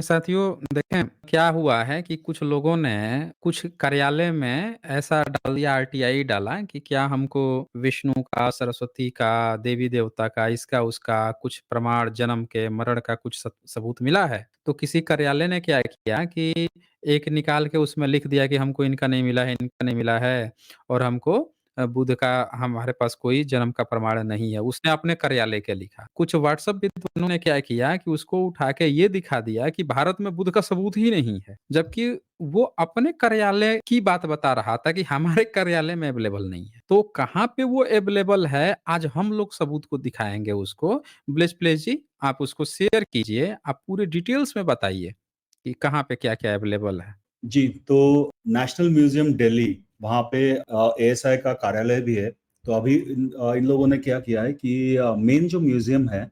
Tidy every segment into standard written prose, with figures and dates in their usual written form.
साथियों देखें क्या हुआ है कि कुछ लोगों ने कुछ कार्यालय में ऐसा डाल दिया आरटीआई डाला कि क्या हमको विष्णु का, सरस्वती का, देवी देवता का, इसका उसका कुछ प्रमाण जन्म के मरण का कुछ सबूत मिला है। तो किसी कार्यालय ने क्या किया कि एक निकाल के उसमें लिख दिया कि हमको इनका नहीं मिला है, इनका नहीं मिला है और हमको बुध का हमारे पास कोई जन्म का प्रमाण नहीं है। उसने अपने कार्यालय के लिखा। कुछ व्हाट्सएप विद्वानों ने क्या किया कि उसको उठा के ये दिखा दिया कि भारत में बुध का सबूत ही नहीं है। जबकि वो अपने कार्यालय की बात बता रहा था कि हमारे कार्यालय में अवेलेबल नहीं है। तो कहाँ पे वो अवेलेबल है, आज हम लोग सबूत को दिखाएँगे उसको। ब्लेस प्लेस जी, आप उसको शेयर कीजिए। आप पूरे डिटेल्स में बताइए कि कहाँ पे क्या-क्या अवेलेबल है। जी, तो नेशनल म्यूजियम दिल्ली, वहाँ पे एएसआई का कार्यालय भी है। तो अभी इन लोगों ने क्या किया है कि मेन जो म्यूजियम है,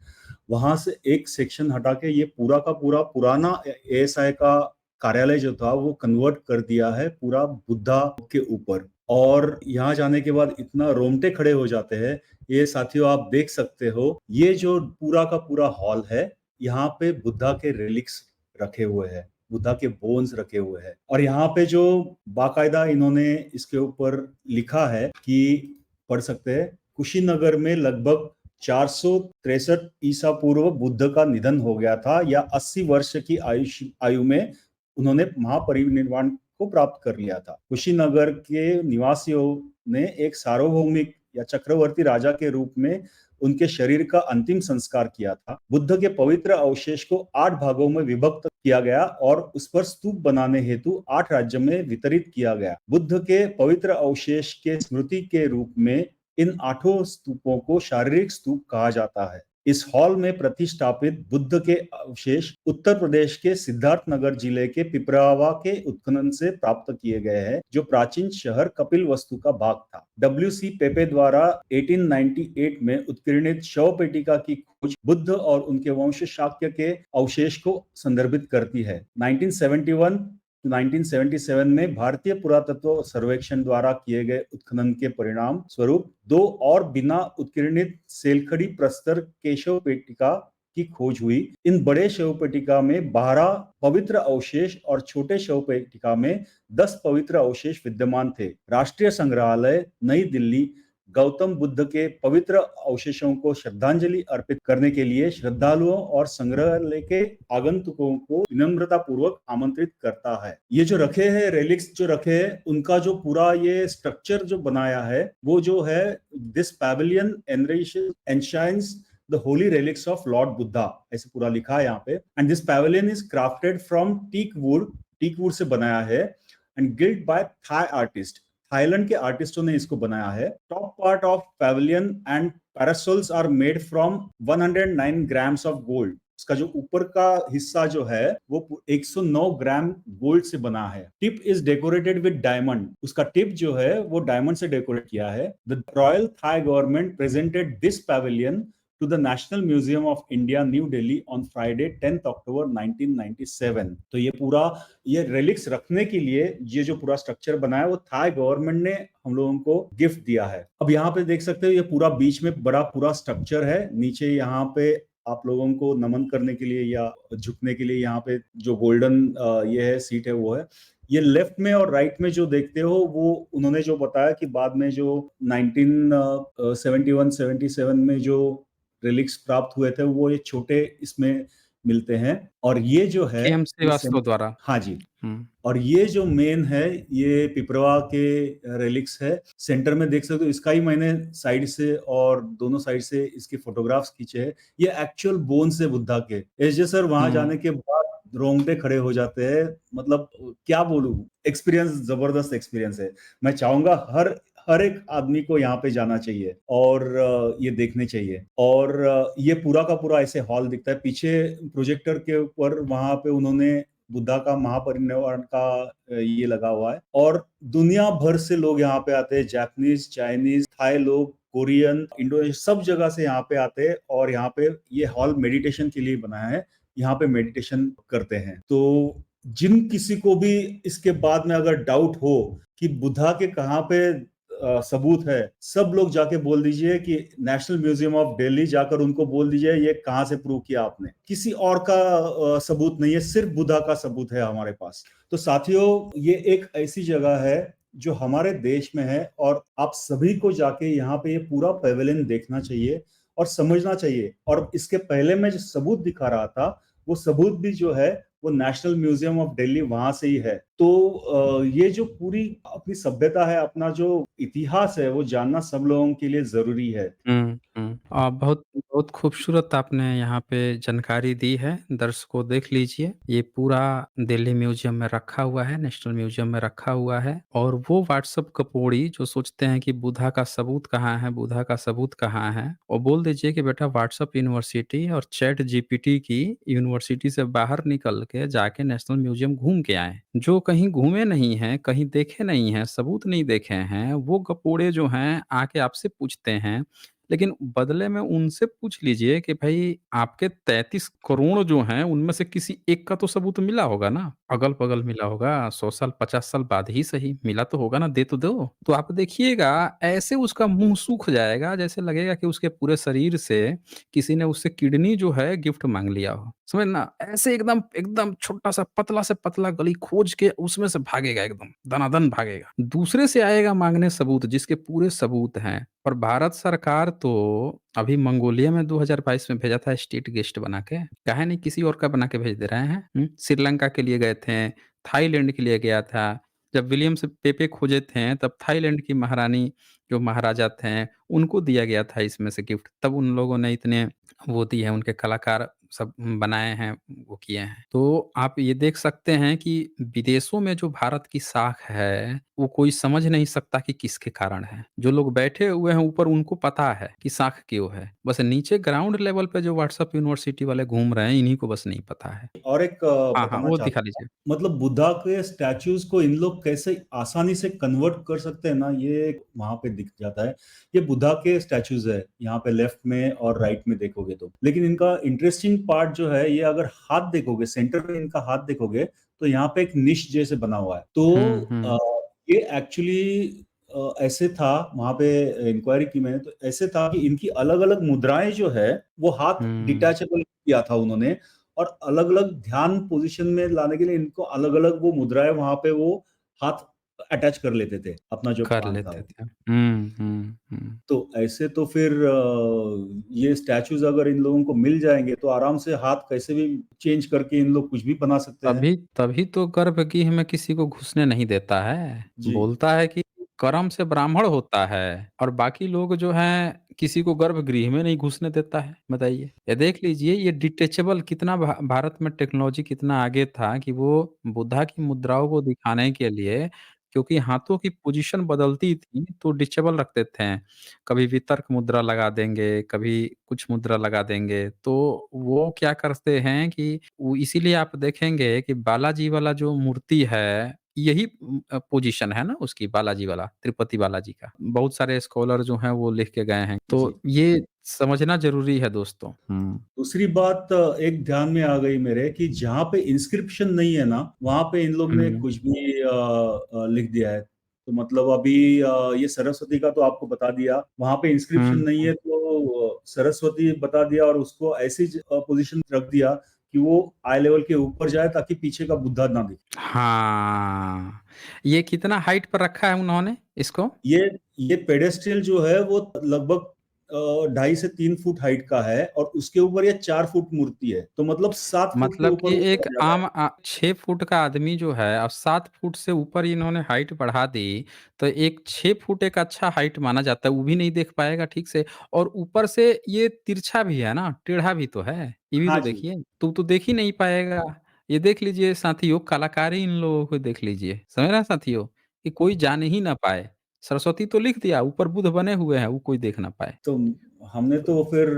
वहाँ से एक सेक्शन हटा के ये पूरा का पूरा पुराना एएसआई का कार्यालय जो था, वो कन्वर्ट कर दिया है पूरा बुद्धा के ऊपर। और यहाँ जाने के बाद इतना रोंगटे खड़े हो जाते हैं। ये साथियों आप देख सकते हो, ये जो पूरा का पूरा हॉल है, यहाँ पे बुद्धा के रिलिक्स रखे हुए हैं। बुद्धा के बोन्स रखे हुए हैं और यहाँ पे जो बाकायदा इन्होंने इसके ऊपर लिखा है कि पढ़ सकते हैं, कुशीनगर में लगभग 463 ईसा पूर्व बुद्ध का निधन हो गया था या 80 वर्ष की आयु में उन्होंने महापरिनिर्वाण को प्राप्त कर लिया था। कुशीनगर के निवासियों ने एक सार्वभौमिक या चक्रवर्ती राजा के रूप में उनके शरीर का अंतिम संस्कार किया था। बुद्ध के पवित्र अवशेष को 8 भागों में विभक्त किया गया और उस पर स्तूप बनाने हेतु 8 राज्यों में वितरित किया गया। बुद्ध के पवित्र अवशेष के स्मृति के रूप में इन 8 स्तूपों को शारीरिक स्तूप कहा जाता है। इस हॉल में प्रतिष्ठापित बुद्ध के अवशेष उत्तर प्रदेश के सिद्धार्थनगर जिले के पिपरावा के उत्खनन से प्राप्त किए गए हैं, जो प्राचीन शहर कपिलवस्तु का भाग था। डब्ल्यू.सी. पेपे द्वारा 1898 में उत्कीर्णित शव पेटिका की खोज बुद्ध और उनके वंश शाक्य के अवशेष को संदर्भित करती है। 1971 1977 में भारतीय पुरातत्व सर्वेक्षण द्वारा किए गए उत्खनन के परिणाम स्वरूप 2 और बिना उत्कीर्णित सेलखड़ी प्रस्तर केशव पेटिका की खोज हुई। इन बड़े शव पेटिका में 12 पवित्र अवशेष और छोटे शव पेटिका में 10 पवित्र अवशेष विद्यमान थे। राष्ट्रीय संग्रहालय नई दिल्ली गौतम बुद्ध के पवित्र अवशेषों को श्रद्धांजलि अर्पित करने के लिए श्रद्धालुओं और संग्रहालय के आगंतुकों को विनम्रता पूर्वक आमंत्रित करता है। ये जो रखे हैं रेलिक्स जो रखे हैं, उनका जो पूरा ये स्ट्रक्चर जो बनाया है, वो जो है this pavilion enshrines the holy relics of lord Buddha, ऐसे पूरा लिखा है यहाँ पे। And this pavilion is crafted from teak wood से बनाया है and gild by Thai artist. Thailand के आर्टिस्टों ने इसको बनाया है। Top part of pavilion and parasols are made from 109 grams of gold. इसका जो ऊपर का हिस्सा जो है वो 109 ग्राम गोल्ड से बना है। Tip is decorated with diamond. उसका टिप जो है वो डायमंड से डेकोरेट किया है। The royal Thai government presented this pavilion to the National Museum of India, New Delhi on Friday 10th October 1997। तो ये पूरा ये रेलिक्स रखने के लिए ये जो पूरा स्ट्रक्चर बना है वो थाई गवर्नमेंट ने हम लोगों को गिफ्ट दिया है। अब यहाँ पे देख सकते हो ये पूरा बीच में बड़ा पूरा स्ट्रक्चर है। नीचे यहाँ पे आप लोगों को नमन करने के लिए या झुकने के लिए यहाँ पे जो गोल्डन ये है सीट है वो है। ये लेफ्ट में और राइट में जो देखते हो वो उन्होंने जो बताया कि बाद में जो 1971-77 में जो रिलिक्स प्राप्त हुए थे वो ये छोटे इसमें मिलते हैं। और ये जो है केएम श्रीवास्तव द्वारा। हाँ जी। हुँ। और ये जो मेन है ये पिपरवा के रिलिक्स है। सेंटर में देख सकते हो, इसका ही मैंने साइड से और दोनों साइड से इसकी फोटोग्राफ्स खींचे हैं। ये एक्चुअल बोन्स है बुद्धा के। एसजे सर वहां जाने के बाद रोंगटे खड़े हो जाते हैं। मतलब क्या बोलूं, एक्सपीरियंस जबरदस्त एक्सपीरियंस है। मैं चाहूंगा हर एक आदमी को यहाँ पे जाना चाहिए और ये देखने चाहिए। और ये पूरा का पूरा ऐसे हॉल दिखता है। पीछे प्रोजेक्टर के ऊपर वहां पे उन्होंने बुद्धा का महापरिनिर्वाण का ये लगा हुआ है और दुनिया भर से लोग यहाँ पे आते हैं। जापानीज, चाइनीज, थाई लोग, कोरियन, इंडोनेशिया, सब जगह से यहाँ पे आते हैं और यहाँ पे ये हॉल मेडिटेशन के लिए बनाया है। यहाँ पे मेडिटेशन करते हैं। तो जिन किसी को भी इसके बाद में अगर डाउट हो कि बुद्धा के कहाँ पे सबूत है, सब लोग जाके बोल दीजिए कि नेशनल म्यूजियम ऑफ दिल्ली जाकर उनको बोल दीजिए ये कहाँ से प्रूव किया आपने। किसी और का सबूत नहीं है, सिर्फ बुद्धा का सबूत है हमारे पास। तो साथियों, ये एक ऐसी जगह है जो हमारे देश में है और आप सभी को जाके यहाँ पे ये पूरा पेविलियन देखना चाहिए और समझना चाहिए। और इसके पहले मैं जो सबूत दिखा रहा था, वो सबूत भी जो है वो नेशनल म्यूजियम ऑफ दिल्ली वहां से ही है। तो ये जो पूरी अपनी सभ्यता है, अपना जो इतिहास है, वो जानना सब लोगों के लिए जरूरी है। बहुत बहुत खूबसूरत आपने यहाँ पे जानकारी दी है। दर्शकों देख लीजिए, ये पूरा दिल्ली म्यूजियम में रखा हुआ है, नेशनल म्यूजियम में रखा हुआ है। और वो व्हाट्सएप कपोड़ी जो सोचते हैं कि बुद्धा का सबूत कहाँ है, बुद्धा का सबूत कहाँ है, और बोल दीजिए कि बेटा व्हाट्सएप यूनिवर्सिटी और चैट जीपीटी की यूनिवर्सिटी से बाहर निकल के जाके नेशनल म्यूजियम घूम के आए। जो कहीं घूमे नहीं हैं, कहीं देखे नहीं हैं, सबूत नहीं देखे हैं, वो गपोड़े जो हैं आके आपसे पूछते हैं। लेकिन बदले में उनसे पूछ लीजिए कि भाई आपके 33 करोड़ जो हैं उनमें से किसी एक का तो सबूत मिला होगा ना, अगल-बगल मिला होगा, 100 साल 50 साल बाद ही सही, मिला तो होगा ना, दे तो दो। तो आप देखिएगा ऐसे उसका मुँह सूख जाएगा, जैसे लगेगा कि उसके पूरे शरीर से किसी ने उससे किडनी जो है गिफ्ट माँग लिया हो। समझ ना? ऐसे एकदम एकदम छोटा-सा पतला से पतला गली खोज के उसमें से भागेगा एकदम, दनादन भागेगा। दूसरे से आएगा माँगने सबूत जिसके पूरे सबूत हैं। और भारत सरकार तो अभी मंगोलिया में 2022 में भेजा था स्टेट गेस्ट बना के, काहे नहीं किसी और का बना के भेज दे रहे हैं? श्रीलंका के लिए गए थे, थाईलैंड के लिए गया था। जब विलियम्स पेपे खोजे थे तब थाईलैंड की महारानी जो महाराजा थे, उनको दिया गया था इसमें से गिफ्ट। तब उन लोगों ने इतने वो दिए हैं, उनके कलाकार सब बनाए हैं, वो किए हैं। तो आप ये देख सकते हैं कि विदेशों में जो भारत की साख है, वो कोई समझ नहीं सकता कि किसके कारण है। जो लोग बैठे हुए हैं ऊपर उनको पता है कि साख क्यों है। बस नीचे ग्राउंड लेवल पे जो व्हाट्सएप यूनिवर्सिटी वाले घूम रहे हैं, इन्हीं को बस नहीं पता है। और एक हाँ, हाँ, बताना वो चाहता दिखा हूँ, लीजिए। मतलब बुद्धा के स्टैचूज को इन लोग कैसे आसानी से कन्वर्ट कर सकते हैं ना, ये वहां पे दिख जाता है। ये बुद्धा के स्टैचूज है, यहाँ पे लेफ्ट में और राइट में देखोगे तो। लेकिन इनका इंटरेस्टिंग पार्ट जो है, ये अगर हाथ देखोगे, सेंटर में इनका हाथ देखोगे, तो यहाँ पे एक निश जैसे बना हुआ है। तो हुँ। ये एक्चुअली ऐसे था, वहां पे इंक्वायरी की मैंने, तो ऐसे था कि इनकी अलग अलग मुद्राएं जो है, वो हाथ हुँ, डिटैचेबल किया था उन्होंने। और अलग अलग ध्यान पोजीशन में लाने के लिए इनको अलग अलग वो मुद्राएं वहां पे वो हाथ अटैच कर लेते थे, अपना जो कर प्राण था लेते वो। थे। हुँ। तो ऐसे तो फिर ये स्टैचूज अगर इन लोगों को मिल जाएंगे तो आराम से हाथ कैसे भी चेंज करके इन लोग कुछ भी बना सकते हैं। तभी तभी तो गर्भगृह में किसी को घुसने नहीं देता है। जी। बोलता है कि कर्म से ब्राह्मण होता है और बाकी लोग जो हैं किसी को गर्भगृह में नहीं घुसने देता है, बताइए। ये देख लीजिए ये डिटैचेबल कितना भारत में टेक्नोलॉजी कितना आगे था कि वो बुद्धा की मुद्राओं को दिखाने के लिए क्योंकि हाथों की पोजीशन बदलती थी तो डिटेचेबल रखते थे। कभी वितर्क मुद्रा लगा देंगे, कभी कुछ मुद्रा लगा देंगे। तो वो क्या करते हैं कि वो इसीलिए आप देखेंगे कि बालाजी वाला जो मूर्ति है, यही पोज़ीशन है ना उसकी बालाजी वाला, तिरुपति बालाजी का। बहुत सारे स्कॉलर जो हैं वो लिख के गए हैं। जी। तो ये समझना ज़रूरी है दोस्तों। दूसरी बात एक ध्यान में आ गई मेरे, कि जहाँ पे इंस्क्रिप्शन नहीं है ना, वहां पे इन लोग ने हुँ, कुछ भी लिख दिया है। तो मतलब अभी ये सरस्वती का तो आपको बता दिया, वहां पे इंस्क्रिप्शन नहीं हुँ। है तो सरस्वती बता दिया और उसको ऐसी पोजीशन रख दिया कि वो आई लेवल के ऊपर जाए ताकि पीछे का बुद्धा ना दिखे। हाँ, ये कितना हाइट पर रखा है उन्होंने इसको? ये ये पेडेस्ट्रियल जो है वो लगभग 2.5 से 3 फुट हाइट का है और उसके ऊपर ये 4 फुट मूर्ति है, तो मतलब 7 फुट के मतलब ऊपर कि वो एक चला जाता है। 6 फुट का आदमी जो है अब 7 फुट से ऊपर इन्होंने हाइट बढ़ा दी, तो एक 6 फुट एक अच्छा हाइट माना जाता है, वो भी नहीं देख पाएगा ठीक से और ऊपर से ये तिरछा भी है ना, टेढ़ा भी तो है, ये भी हाँ तो जी। देखिए, तो देख ही नहीं पाएगा। ये देख लीजिए साथियों, कलाकारी इन लोगों को देख लीजिए, समझ रहे हैं साथियों? कि कोई जान ही ना पाए। सरस्वती तो लिख दिया, ऊपर बुध बने हुए हैं, वो कोई देख ना पाए। तो हमने तो फिर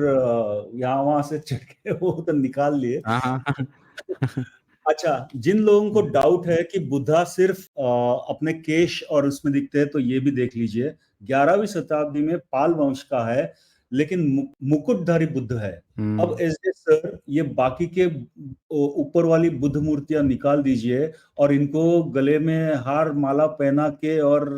यहाँ वहां से चढ़ के वो तो निकाल लिए। हाँ, हाँ, हाँ। अच्छा, जिन लोगों को हुँ, डाउट है कि बुद्धा सिर्फ अपने केश और उसमें दिखते हैं, तो ये भी देख लीजिए। 11वीं शताब्दी में पाल वंश का है, लेकिन मुकुटधारी बुद्ध है। अब हुँ। एसडे सर ये बाकी के ऊपर वाली बुद्ध मूर्तियां निकाल दीजिए और इनको गले में हार माला पहना के और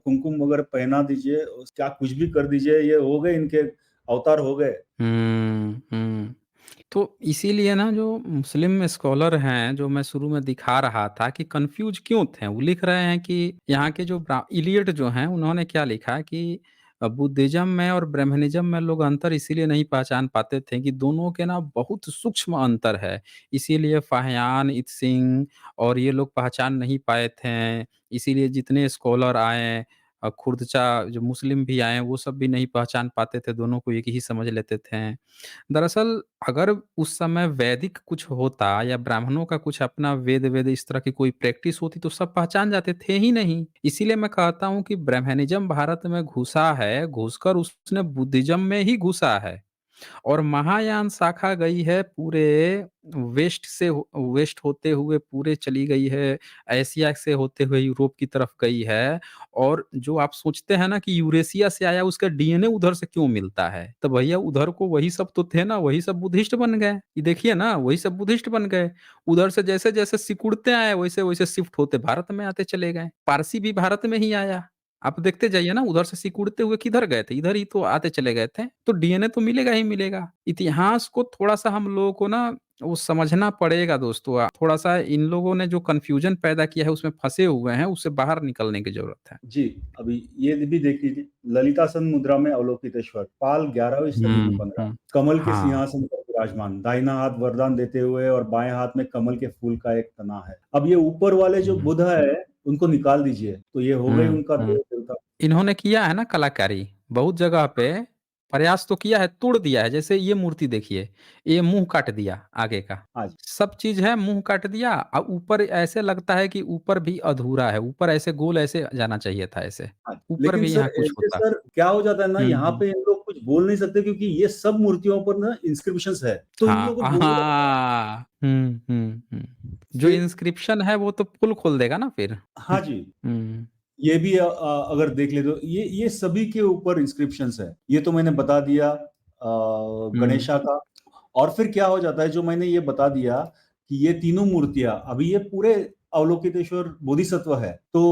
कुमकुम वगैरह पहना दीजिए, क्या कुछ भी कर दीजिए, ये हो गए इनके अवतार हो गए। हुँ। तो इसीलिए ना जो मुस्लिम स्कॉलर हैं, जो मैं शुरू में दिखा रहा था कि कन्फ्यूज़ क्यों थे? वो लिख रहे हैं कि यहाँ के जो इलियट जो हैं, उन्होंने क्या लिखा कि बुद्धिज़्म में और ब्रह्मनिज़्म में लोग अंतर इसीलिए नहीं पहचान पाते थे कि दोनों के ना बहुत सूक्ष्म अंतर है। इसीलिए फाहियान, इत्सिंग और ये लोग पहचान नहीं पाए थे। इसीलिए जितने स्कॉलर आए खुर्दचा जो मुस्लिम भी आए, वो सब भी नहीं पहचान पाते थे, दोनों को एक ही समझ लेते थे। दरअसल अगर उस समय वैदिक कुछ होता या ब्राह्मणों का कुछ अपना वेद इस तरह की कोई प्रैक्टिस होती तो सब पहचान जाते थे ही नहीं। इसीलिए मैं कहता हूँ कि ब्राह्मणिज़्म भारत में घुसा है, घुसकर उसने बुद्धिज़्म में ही घुसा है। और महायान शाखा गई है पूरे वेस्ट होते हुए पूरे चली गई है, एशिया से होते हुए यूरोप की तरफ गई है और जो आप सोचते हैं ना कि यूरेशिया से आया उसका डीएनए उधर से क्यों मिलता है? तो भैया उधर को वही सब तो थे ना, वही सब बुद्धिस्ट बन गए। ये देखिए ना, वही सब बुद्धिस्ट बन गए। उधर से जैसे-जैसे सिकुड़ते आए वैसे-वैसे शिफ्ट होते भारत में आते चले गए। पारसी भी भारत में ही आया। आप देखते जाइए ना उधर से सिकुड़ते हुए किधर गए थे? इधर ही तो आते चले गए थे। तो डीएनए तो मिलेगा ही मिलेगा। इतिहास को थोड़ा-सा हम लोगों को ना वो समझना पड़ेगा दोस्तों। थोड़ा-सा इन लोगों ने जो कन्फ्यूजन पैदा किया है उसमें फँसे हुए हैं, उससे बाहर निकलने की ज़रूरत है। जी, अभी ये भी देख लीजिए, ललितासन मुद्रा में अवलोकितेश्वर, पाल 11वीं सदी में बन रहा, कमल के हाँ। सिंहासन पर विराजमान, दाहिना हाथ वरदान देते हुए और बाएं हाथ में कमल के फूल का एक तना है। अब ये ऊपर वाले जो हुँ, बुध है, उनको निकाल दीजिए, तो ये हो गई हुँ, उनका हुँ। देव देवता। इन्होंने किया है ना कलाकारी, बहुत जगह पे प्रयास तो किया है, तोड़ दिया है। जैसे ये मूर्ति देखिए, ये मुँह काट दिया आगे का। हाँ जी, सब चीज़ है, मुँह काट दिया ऊपर ऐसे लगता है कि ऊपर भी अधूरा है, ऊपर ऐसे गोल ऐसे जाना चाहिए था ऐसे। हाँ जी। ऊपर लेकिन भी सर यहाँ कुछ ऐसे होता। सर क्या हो जाता है ना, हुँ, यहाँ हुँ। पे इन लोग कुछ बोल नहीं सकते क्योंकि ये सब मूर्तियों पर ना इंस्क्रिप्शंस है, तो इन हाँ, लोगों को बोलना हाँ। हुँ। जो फिर। इंस्क्रिप्शन है वो तो पोल खोल देगा ना फिर। हाँ जी, हुँ, ये भी अगर देख ले तो ये सभी के ऊपर इंस्क्रिप्शंस है। ये तो मैंने बता दिया हुँ, गणेशा का। और फिर क्या हो जाता है, जो मैंने ये बता दिया कि ये तीनों मूर्तियां अभी ये पूरे अवलोकितेश्वर बोधिसत्व है, तो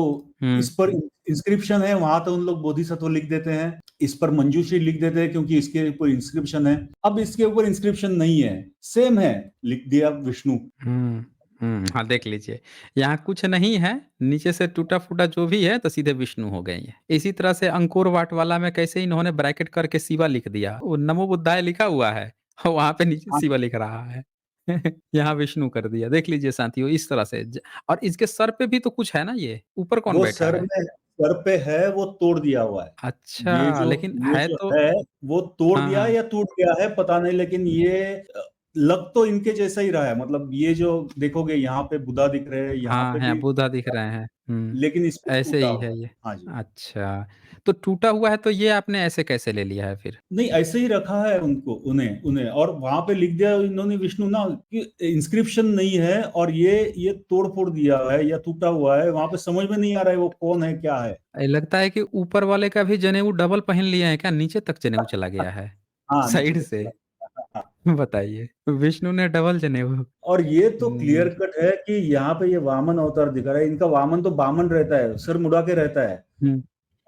हुँ, इस पर इंस्क्रिप्शन है, वहां तो उन लोग बोधिसत्व लिख देते हैं, इस पर मंजूश्री लिख देते हैं क्योंकि इसके ऊपर इंस्क्रिप्शन है। अब इसके ऊपर इंस्क्रिप्शन नहीं है, सेम है, लिख दिया विष्णु। हुँ, हाँ, देख लीजिए, यहाँ कुछ नहीं है, नीचे से टूटा-फूटा जो भी है तो सीधे विष्णु हो गई है। इसी तरह से अंकोर वाट वाला में कैसे इन्होंने ब्रैकेट करके शिवा लिख दिया, वो नमो बुद्धाय लिखा हुआ है, वहाँ पे नीचे हाँ, शिवा लिख रहा है। यहाँ विष्णु कर दिया, देख लीजिए साथियों इस तरह से और इसके सर पे भी तो कुछ है ना ये, ऊपर कौन वो बैठा सर है? में सर पे है, वो तोड़ दिया हुआ है। ये अच्छा, जो लेकिन ये है जो तो है वो तोड़ हाँ, दिया है हाँ। या टूट गया है पता नहीं, लेकिन ये लग तो इनके जैसा ही रहा है। मतलब ये जो देखोगे यहाँ पे बुधा दिख रहे हैं, यहाँ हाँ, पे यहाँ भी, बुधा दिख रहे हैं। लेकिन इस पे ऐसे टूटा ही हुआ है है। ये। हाँ जी। अच्छा, तो टूटा हुआ है तो ये आपने ऐसे कैसे ले लिया है फिर? नहीं, ऐसे ही रखा है उनको, उन्हें उन्हें और वहां पे लिख दिया इन्होंने विष्णु ना कि इंस्क्रिप्शन नहीं है, और ये तोड़ फोड़ दिया है या टूटा हुआ है, वहां पे समझ में नहीं आ रहा है वो कौन है क्या है। लगता है कि ऊपर वाले का भी जनेऊ डबल पहन लिए हैं क्या? नीचे तक जनेऊ चला गया है, हाँ, नीचे साइड तक से? चला। हाँ। बताइए, विष्णु ने डबल जनेऊ। और ये तो क्लियर हुँ। कट है कि यहाँ पे ये वामन अवतार दिखा रहा है। इनका वामन तो बामन रहता है, सर मुड़ा के रहता है, हुँ,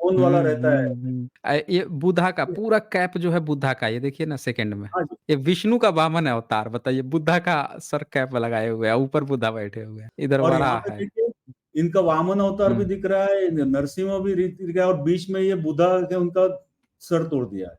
कौन वाला रहता है। ये बुद्धा का पूरा कैप जो है बुद्धा का, ये देखिए ना सेकंड में। हाँ जी। ये विष्णु का वामन अवतार बताइए, बुद्धा का सर कैप लगाए हुए है, ऊपर बुद्धा बैठे हुए हैं, इधर और यहाँ वराह पे है। देखिए, इनका वामन अवतार भी हुँ। दिख रहा है, नरसिंह भी दिख रहा है, और बीच में ये बुधा के उनका सर तोड़ दिया है।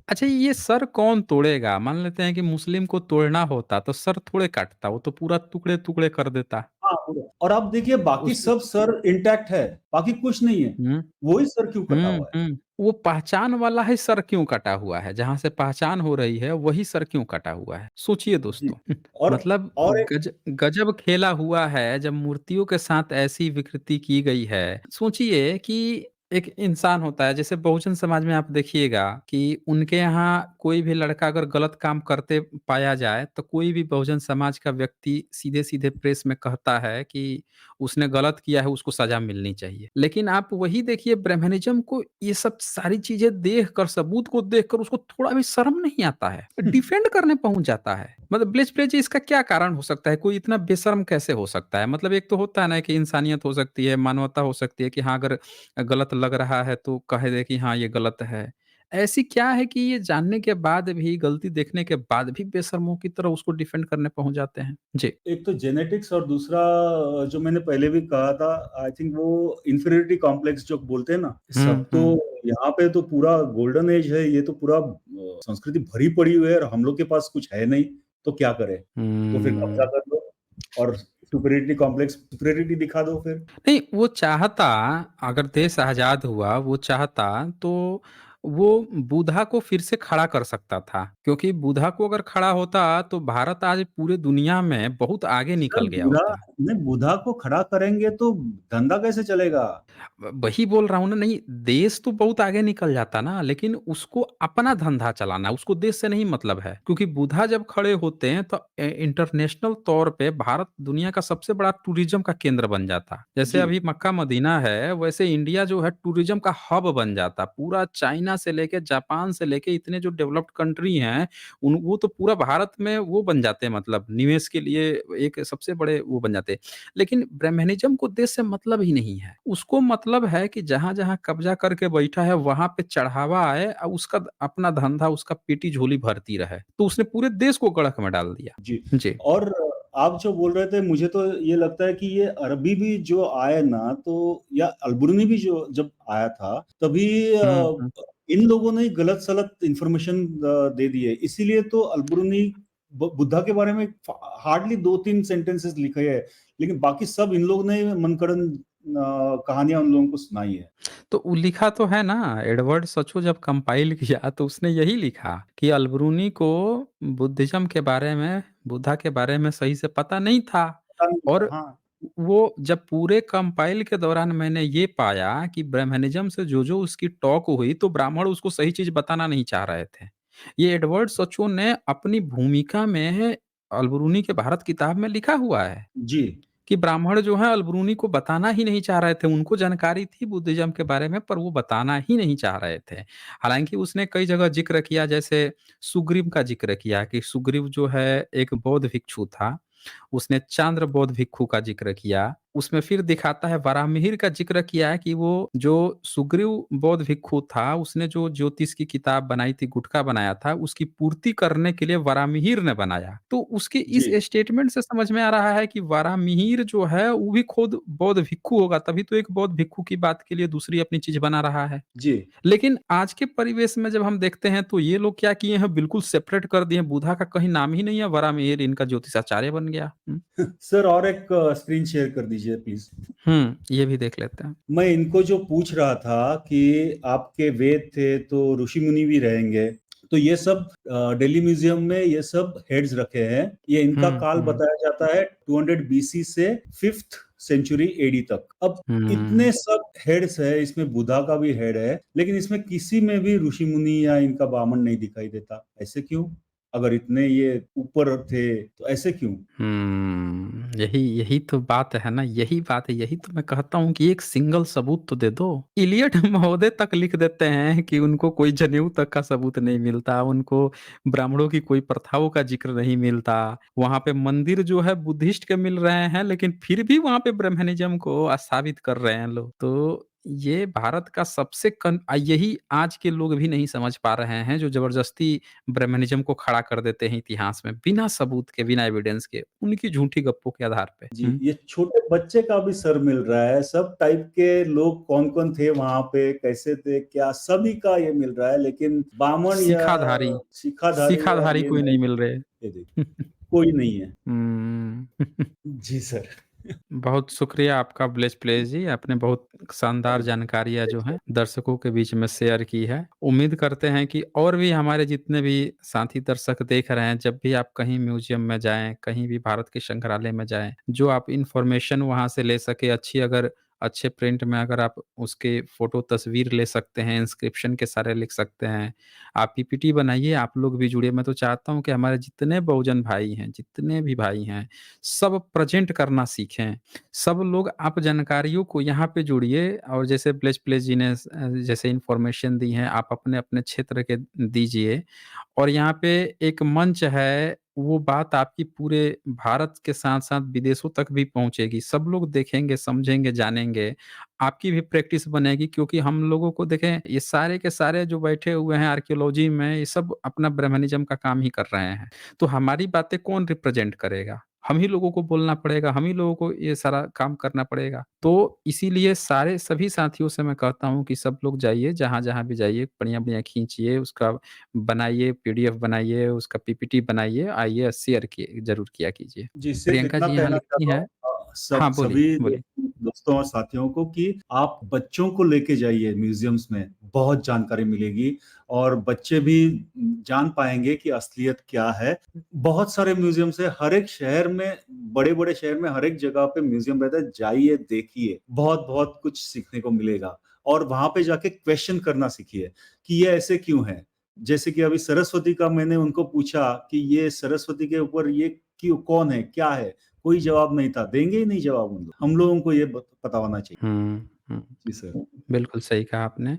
अच्छा ये सर कौन तोड़ेगा? मान लेते हैं कि मुस्लिम को तोड़ना होता तो सर थोड़े काटता, वो तो पूरा टुकड़े-टुकड़े कर देता। हाँ, पूरा। और आप देखिए बाकी उस सब सर इंटैक्ट है, बाकी कुछ नहीं है, हुँ, वही सर क्यों कटा हुआ है। वो पहचान वाला ही सर क्यों कटा हुआ है? जहाँ से पहचान हो रही है वही सर क्यों कटा हुआ है? सोचिए जी। दोस्तों। और मतलब और एक गजब खेला हुआ है जब मूर्तियों के साथ ऐसी विकृति की गई है। सोचिए कि एक इंसान होता है, जैसे बहुजन समाज में आप देखिएगा कि उनके यहाँ कोई भी लड़का अगर गलत काम करते पाया जाए, तो कोई भी बहुजन समाज का व्यक्ति सीधे-सीधे प्रेस में कहता है कि उसने गलत किया है, उसको सज़ा मिलनी चाहिए। लेकिन आप वही देखिए ब्राह्मणिज़्म को ये सब सारी चीज़ें देखकर, सबूत को देखकर उसको थोड़ा भी शर्म नहीं आता है। डिफेंड करने पहुँच जाता है। मतलब ब्लेच प्लेज इसका क्या कारण हो सकता है? कोई इतना बेशर्म कैसे हो सकता है? मतलब एक तो होता है ना कि इंसानियत हो सकती है, मानवता हो सकती है कि हाँ, अगर गलत लग रहा है तो कह दे कि हाँ, ये गलत है। ऐसी क्या है कि ये जानने के बाद भी, गलती देखने के बाद भी बेशर्मों की तरह उसको डिफेंड करने पहुँच जाते हैं? जी। एक तो जेनेटिक्स और दूसरा जो मैंने पहले भी कहा था, आई थिंक वो इन्फीरियरिटी कॉम्प्लेक्स जो बोलते हैं ना, सब हुँ, तो हुँ। यहाँ पे तो पूरा गोल्डन एज है, ये तो पूरा संस्कृति भरी पड़ी हुई है और हम लोग के पास कुछ है नहीं, तो क्या करें? तो फिर कब्जा हुँ। कर लो और सुपीरियरिटी दिखा दो फिर। नहीं, वो चाहता, अगर देश आज़ाद हुआ, वो चाहता तो वो बुधा को फिर से खड़ा कर सकता था। क्योंकि बुधा को अगर खड़ा होता तो भारत आज पूरे दुनिया में बहुत आगे सर निकल गया होता। बुधा को खड़ा करेंगे तो धंधा कैसे चलेगा? वही बोल रहा हूँ ना, नहीं देश तो बहुत आगे निकल जाता ना, लेकिन उसको अपना धंधा चलाना, उसको देश से नहीं मतलब है। क्योंकि बुधा जब खड़े होते हैं तो इंटरनेशनल तौर पे भारत दुनिया का सबसे बड़ा टूरिज्म का केंद्र बन जाता। जैसे जी, अभी मक्का मदीना है, वैसे इंडिया जो है टूरिज्म का हब बन जाता। पूरा चाइना से लेके, जापान से लेके, इतने जो डेवलप्ड कंट्री हैं, उन वो तो पूरा भारत में वो बन जाते हैं, मतलब निवेश के लिए एक सबसे बड़े वो बन जाते हैं। लेकिन ब्राह्मणिज़्म को देश से मतलब ही नहीं है। उसको मतलब है कि जहाँ-जहाँ कब्ज़ा करके बैठा है, वहाँ पे चढ़ावा आए, उसका अपना धंधा, उसका पेटी झोली भरती रहे। तो उसने पूरे देश को गड़क में डाल दिया। जी। जी। और आप जो बोल रहे थे, मुझे तो ये लगता है कि ये अरबी भी जो आए ना, तो या अलबरूनी भी जो जब आया था, तभी हुँ, हुँ। इन लोगों ने गलत-सलत इन्फॉर्मेशन दे दी है। इसीलिए तो अलबरूनी बुद्धा के बारे में हार्डली 2-3 सेंटेंसेस लिखे हैं, लेकिन बाकी सब इन लोगों ने मनगढ़ंत कहानियाँ उन लोगों को सुनाई है। तो वो लिखा तो है ना, एडवर्ड सचो जब कंपाइल किया तो उसने यही लिखा कि अलबरूनी को बुद्धिज़्म के बारे में, बुद्धा के बारे में सही से पता नहीं था। पता नहीं था, और हाँ। वो जब पूरे कंपाइल के दौरान मैंने ये पाया कि ब्राह्मणिज़्म से जो-जो उसकी टॉक हुई, तो ब्राह्मण उसको सही चीज़ बताना नहीं चाह रहे थे। ये एडवर्ड सचो ने अपनी भूमिका में अलबरूनी के भारत किताब में लिखा हुआ है। जी, कि ब्राह्मण जो हैं अलबरूनी को बताना ही नहीं चाह रहे थे। उनको जानकारी थी बुद्धिज़्म के बारे में, पर वो बताना ही नहीं चाह रहे थे। हालाँकि उसने कई जगह ज़िक्र किया, जैसे सुग्रीव का ज़िक्र किया कि सुग्रीव जो है एक बौद्ध भिक्षु था। उसने चांद्र बौद्ध भिक्षु का ज़िक्र किया। उसमें फिर दिखाता है, वराहमिहिर का ज़िक्र किया है कि वो जो सुग्रीव बौद्ध भिक्षु था, उसने जो ज्योतिष की किताब बनाई थी, गुटका बनाया था, उसकी पूर्ति करने के लिए वराहमिहिर ने बनाया। तो उसके इस जी, स्टेटमेंट से समझ में आ रहा है कि वराहमिहिर जो है, वो भी खुद बौद्ध भिक्षु होगा, तभी तो एक बौद्ध भिक्षु की बात के लिए दूसरी अपनी चीज़ बना रहा है। जी। लेकिन आज के परिवेश में जब हम देखते हैं, तो ये लोग क्या किए हैं, बिल्कुल सेपरेट कर दिए हैं। बुद्धा का कहीं नाम ही नहीं है, वराहमिहिर इनका ज्योतिषाचार्य बन गया। सर और एक स्क्रीन शेयर कर दीजिए प्लीज़। ये भी देख लेते हैं। मैं इनको जो पूछ रहा था कि आपके वेद थे तो ऋषि मुनि भी रहेंगे, तो ये सब दिल्ली म्यूजियम में ये सब हेड्स रखे हैं। ये इनका हुँ, काल हुँ। बताया जाता है 200 बीसी से 5th सेंचुरी एडी तक। अब हुँ। इतने सब हेड्स है, इसमें बुद्धा का भी हेड है, लेकिन इसमें किसी में भी ऋषि मुनि या इनका वामन नहीं दिखाई देता। ऐसे क्यों? अगर इतने ये ऊपर थे तो ऐसे क्यों? यही यही तो बात है ना, यही बात है, यही तो मैं कहता हूँ कि एक सिंगल सबूत तो दे दो। इलियट महोदय तक लिख देते हैं कि उनको कोई जनेऊ तक का सबूत नहीं मिलता, उनको ब्राह्मणों की कोई प्रथाओं का ज़िक्र नहीं मिलता। वहाँ पे मंदिर जो है बुद्धिस्ट के मिल रहे हैं, लेकिन फिर भी वहाँ पे ब्राह्मणिज़्म को स्थापित कर रहे हैं लोग। तो ये भारत का यही आज के लोग भी नहीं समझ पा रहे हैं, जो ज़बरदस्ती ब्राह्मणिज़्म को खड़ा कर देते हैं इतिहास में, बिना सबूत के, बिना एविडेंस के, उनकी झूठी गप्पों के आधार पे। जी, ये छोटे बच्चे का भी सर मिल रहा है, सब टाइप के लोग कौन-कौन थे वहाँ पे, कैसे थे, क्या सभी का ये मिल रहा है, लेकिन बामन या शिखाधारी, शिखाधारी या शिखाधारी ये कोई नहीं नहीं, मिल रहे। ये देखिए, कोई नहीं है। हुँ। जी सर। बहुत शुक्रिया आपका ब्लेस प्लेस जी, आपने बहुत शानदार थैंक जानकारियाँ जो यू। हैं दर्शकों के बीच में शेयर की है। उम्मीद करते हैं कि और भी हमारे जितने भी साथी दर्शक देख रहे हैं, जब भी आप कहीं म्यूज़ियम में जाएँ, कहीं भी भारत के संग्रहालय में जाएँ, जो आप इन्फॉर्मेशन वहाँ से ले सकें अच्छी, अगर अच्छे प्रिंट में अगर आप उसके फ़ोटो तस्वीर ले सकते हैं, इंस्क्रिप्शन के सारे लिख सकते हैं। आप पीपीटी बनाइए, आप लोग भी जुड़िए। मैं तो चाहता हूँ कि हमारे जितने बहुजन भाई हैं, जितने भी भाई हैं, सब प्रेज़ेंट करना सीखें। सब लोग आप जानकारियों को यहाँ पे जोड़िए और जैसे ब्लेस प्लेस जी ने जैसे इन्फॉर्मेशन दी है, आप अपने-अपने क्षेत्र के दीजिए और यहाँ पे एक मंच है, वो बात आपकी पूरे भारत के साथ-साथ विदेशों तक भी पहुँचेगी। सब लोग देखेंगे, समझेंगे, जानेंगे। आपकी भी प्रैक्टिस बनेगी क्योंकि हम लोगों को देखें, ये सारे के सारे जो बैठे हुए हैं आर्कियोलॉजी में, ये सब अपना ब्राह्मणिज़्म का काम ही कर रहे हैं। तो हमारी बातें कौन रिप्रेज़ेंट करेगा? हम ही लोगों को बोलना पड़ेगा, हम ही लोगों को ये सारा काम करना पड़ेगा। तो इसीलिए सारे सभी साथियों से मैं कहता हूँ कि सब लोग जाइए, जहाँ-जहाँ भी जाइए, बढ़िया-बढ़िया खींचिए, उसका बनाइए, पीडीएफ बनाइए, उसका पीपीटी बनाइए, आइए शेयर किए ज़रूर किया कीजिए। जी, सिर्फ़ प्रियंका इतना जी यहाँ कहना लिखती चाहता हूँ हैं सब हाँ, बोलिए, सभी बोलिए। दोस्तों और साथियों को कि आप बच्चों को लेके जाइए म्यूज़ियम्स में, बहुत जानकारी मिलेगी और बच्चे भी जान पाएँगे कि असलियत क्या है। बहुत सारे म्यूज़ियम्स हैं, हर एक शहर में बड़े-बड़े शहर में हर एक जगह पे म्यूज़ियम रहता है, जाइए, देखिए, बहुत-बहुत कुछ सीखने को मिलेगा और वहाँ पे जाके क्वेश्चन करना सीखिए कि ये ऐसे क्यों है? जैसे कि अभी सरस्वती का मैंने उनको पूछा कि ये सरस्वती के ऊपर ये क्यों कौन है? क्या है? कोई जवाब नहीं था, देंगे ही नहीं जवाब उन लोग। हम लोगों को ये ब पता होना चाहिए। हुँ, हुँ। जी सर। बिल्कुल सही कहा आपने।